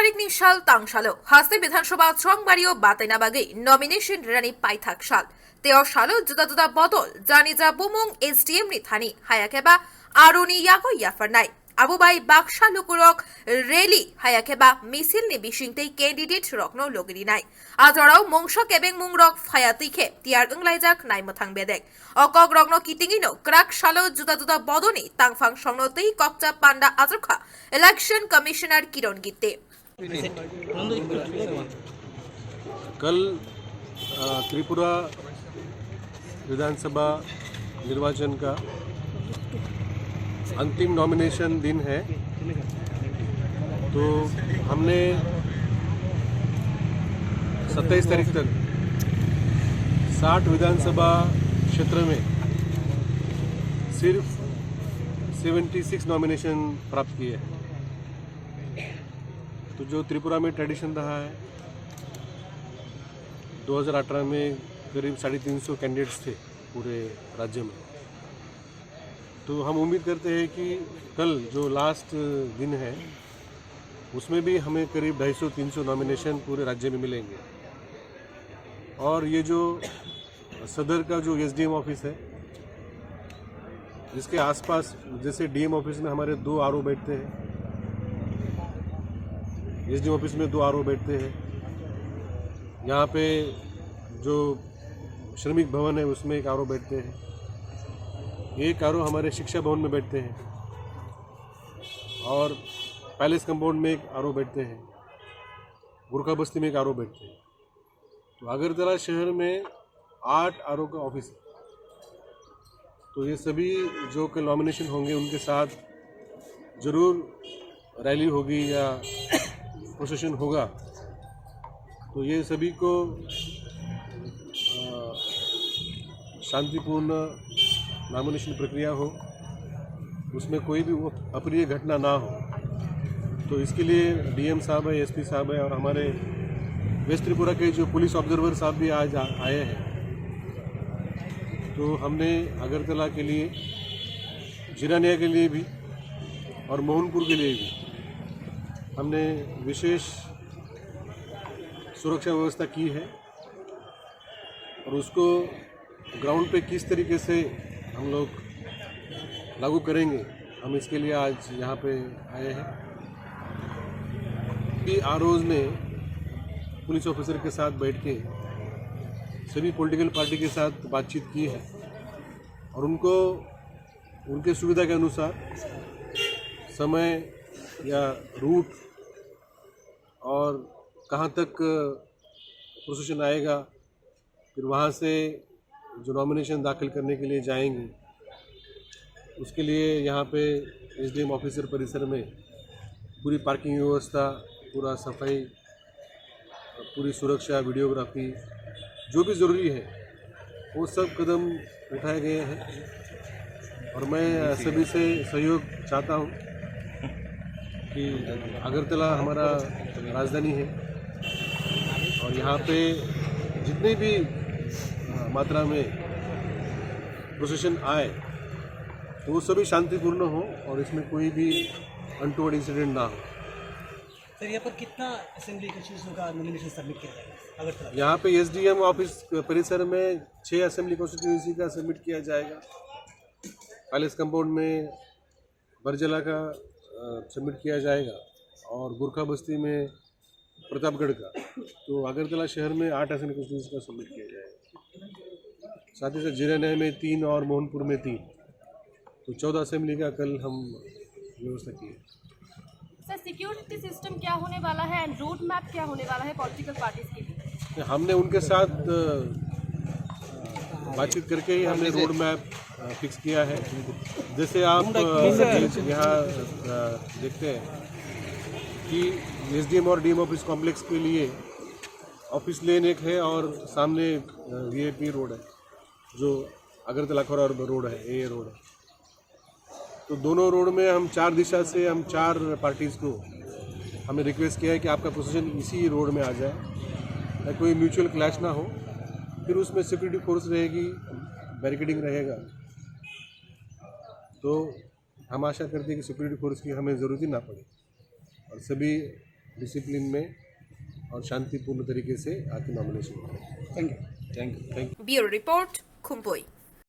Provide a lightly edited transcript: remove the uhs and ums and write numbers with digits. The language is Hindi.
तारिखनि साल तांसालो हास्ते विधानसभा चंबाड़ियो बाताइनाबागे नमिनेशन रानी पाइथाक साल तेर सालो जुदा जुदा बदल जानी जा बुमुं एसडीएम नि थानी हायाकेबा आरुनि यागो याफारनाय आबुबाई बाक्सा लुकुरक रेली हायाकेबा मिसिल नि बिसिंतै कैंडिडेट रकनो लोगिरिनाय आजाराव मंगसक एबें मुंगरक फायातिखे तियार ओंलाइजाक नायमथां बेदेक अकक रकनो कितिंगिनो क्राक सालो जुदा जुदा बदनी तांफां संनतै कपचा पांडा आजरखा इलेक्शन कमिश्नर किरण गित्ते कल त्रिपुरा विधानसभा निर्वाचन का अंतिम नॉमिनेशन दिन है, तो हमने 27 तारीख तक 60 विधानसभा क्षेत्र में सिर्फ 76 नॉमिनेशन प्राप्त किए हैं। तो जो त्रिपुरा में ट्रेडिशन रहा है, 2018 में करीब 350 कैंडिडेट्स थे पूरे राज्य में, तो हम उम्मीद करते हैं कि कल जो लास्ट दिन है उसमें भी हमें करीब 250-300 नॉमिनेशन पूरे राज्य में मिलेंगे। और ये जो सदर का जो एसडीएम ऑफिस है, जिसके आसपास जैसे डीएम ऑफिस में हमारे 2 आरओ बैठते हैं, एसडीएम ऑफिस में 2 आरओ बैठते हैं, यहाँ पे जो श्रमिक भवन है उसमें 1 आरओ बैठते हैं, 1 आरओ हमारे शिक्षा भवन में बैठते हैं, और पैलेस कंपाउंड में 1 आरओ बैठते हैं, गुरखा बस्ती में 1 आरओ बैठते हैं। तो अगरतला शहर में 8 आरओ का ऑफिस है। तो ये सभी जो कल नॉमिनेशन होंगे उनके साथ ज़रूर रैली होगी या प्रोसेशन होगा। तो ये सभी को शांतिपूर्ण नॉमिनेशन प्रक्रिया हो, उसमें कोई भी अप्रिय घटना ना हो। तो इसके लिए डीएम साहब है, एसपी साहब है, और हमारे वेस्ट त्रिपुरा के जो पुलिस ऑब्जर्वर साहब भी आज आए हैं। तो हमने अगरतला के लिए, जिरानिया के लिए भी और मोहनपुर के लिए भी हमने विशेष सुरक्षा व्यवस्था की है, और उसको ग्राउंड पे किस तरीके से हम लोग लागू करेंगे, हम इसके लिए आज यहाँ पे आए हैं। कि आरओज़ ने पुलिस ऑफिसर के साथ बैठ के सभी पॉलिटिकल पार्टी के साथ बातचीत की है, और उनको उनके सुविधा के अनुसार समय या रूट और कहाँ तक प्रोसेशन आएगा, फिर वहाँ से जो नॉमिनेशन दाखिल करने के लिए जाएंगे, उसके लिए यहाँ पे एसडीएम ऑफिसर परिसर में पूरी पार्किंग व्यवस्था, पूरा सफाई, पूरी सुरक्षा, वीडियोग्राफी, जो भी ज़रूरी है वो सब कदम उठाए गए हैं। और मैं सभी से सहयोग चाहता हूँ कि अगरतला हमारा राजधानी है, और यहाँ पे जितनी भी मात्रा में प्रोसेशन आए तो वो सभी शांतिपूर्ण हो और इसमें कोई भी अनटोवर्ड इंसिडेंट ना हो। सर, यहाँ पर कितना असेंबली कॉन्स्टिट्यूशन का नॉमिनेशन सबमिट किया जाएगा अगरतला? यहाँ पे एसडीएम ऑफिस परिसर में 6 असेंबली कॉन्स्टिट्यूंसी का सबमिट किया जाएगा, पैलेस कंपाउंड में बरजला का सबमिट किया जाएगा, और गुरखा बस्ती में प्रतापगढ़ का। तो अगरतला शहर में 8 असेंबली कॉन्स्टिट्यूंसी का सबमिट किया जाएगा। साथ ही साथ जिरानिया में 3 और मोहनपुर में 3, तो 14 असेंबली का कल हम व्यवस्था की है। सर, सिक्योरिटी सिस्टम क्या होने वाला है एंड रोड मैप क्या होने वाला है पॉलिटिकल पार्टीज के लिए? हमने उनके साथ बातचीत करके ही हमने रोड मैप फिक्स किया है। जैसे आप यहाँ देखते हैं कि एसडीएम और डीएम ऑफिस कॉम्प्लेक्स के लिए ऑफिस लेन एक है, और सामने वीआईपी रोड है जो अगरतला खोरा रोड है, ए रोड है। तो दोनों रोड में हम 4 दिशा से हम 4 पार्टीज़ को हमने रिक्वेस्ट किया है कि आपका पोजीशन इसी रोड में आ जाए, कोई म्यूचुअल क्लैश ना हो। फिर उसमें सिक्योरिटी फोर्स रहेगी, बैरिकेडिंग रहेगा। तो हम आशा करते हैं कि सिक्योरिटी फोर्स की हमें ज़रूरत ही ना पड़े और सभी डिसिप्लिन में और शांतिपूर्ण तरीके से आके नॉमिनेशन करें। Thank you. Bureau report খুম্পই।